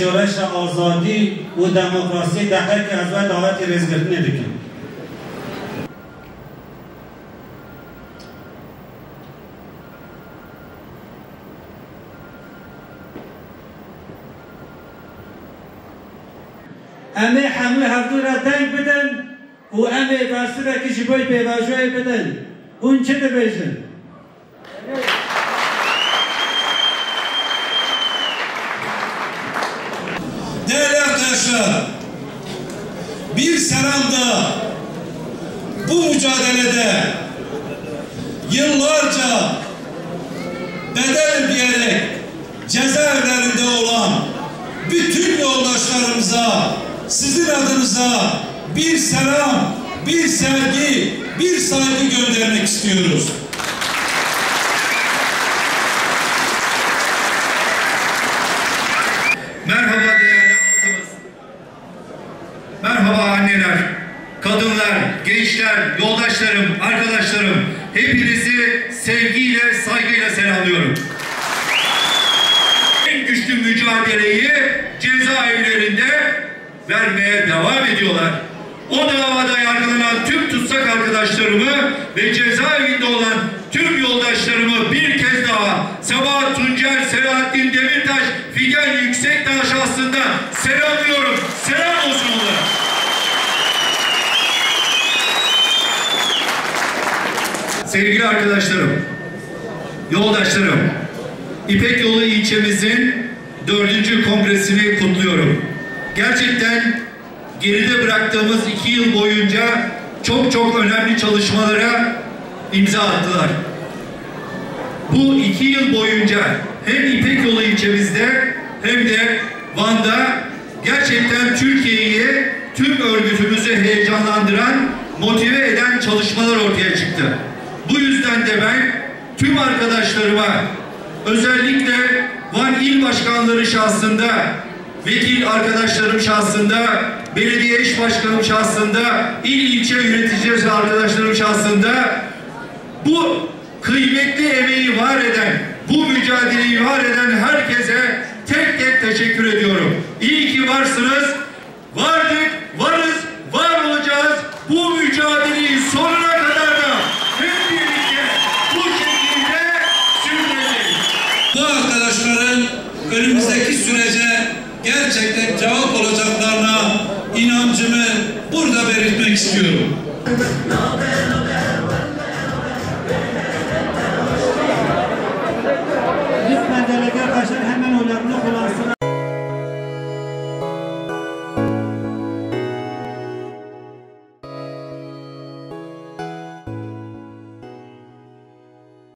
جورش آزادی و دموکراسی دقیق از و دعوت رزگرتنی دکن. امی همه هفتو را دنگ بدن و امی بسته را که جبای پیواجوی بدن. اون چه دبیشن؟ Değerli arkadaşlar, bir selamda bu mücadelede yıllarca bedel ödeyerek cezaevlerinde olan bütün yoldaşlarımıza, sizin adınıza bir selam, bir sevgi, bir saygı göndermek istiyoruz. Merhaba değerli halkımız. Merhaba anneler, kadınlar, gençler, yoldaşlarım, arkadaşlarım. Hepinizi sevgiyle, saygıyla selamlıyorum. En güçlü mücadeleyi cezaevlerinde vermeye devam ediyorlar. O davada yargılanan tüm tutsak arkadaşlarımı ve cezaevinde olan tüm yoldaşlarımı bir kez daha Sabahat Tuncel, Selahattin Demirtaş, Figen Yüksekdağ şahsında selamlıyorum. Selam olsun onlara. Sevgili arkadaşlarım, yoldaşlarım, İpek Yolu ilçemizin 4. kongresini kutluyorum. Gerçekten geride bıraktığımız 2 yıl boyunca çok önemli çalışmalara imza attılar. Bu 2 yıl boyunca hem İpek Yolu ilçemizde hem de Van'da gerçekten Türkiye'yi, tüm örgütümüzü heyecanlandıran, motive eden çalışmalar ortaya çıktı. Bu yüzden de ben tüm arkadaşlarıma, özellikle Van İl Başkanları şahsında, vekil arkadaşlarım şahsında, belediye eş başkanım şahsında, ilçe yöneticileri arkadaşlarım şahsında bu kıymetli emeği var eden, bu mücadeleyi var eden herkese tek tek teşekkür ediyorum. İyi ki varsınız, vardık, varız, var olacağız. Bu mücadeleyi sonuna kadar da hep birlikte bu şekilde sürdüreceğiz. Bu arkadaşların önümüzdeki sürece gerçekten cevap olacaklarına inancımı burada belirtmek istiyorum.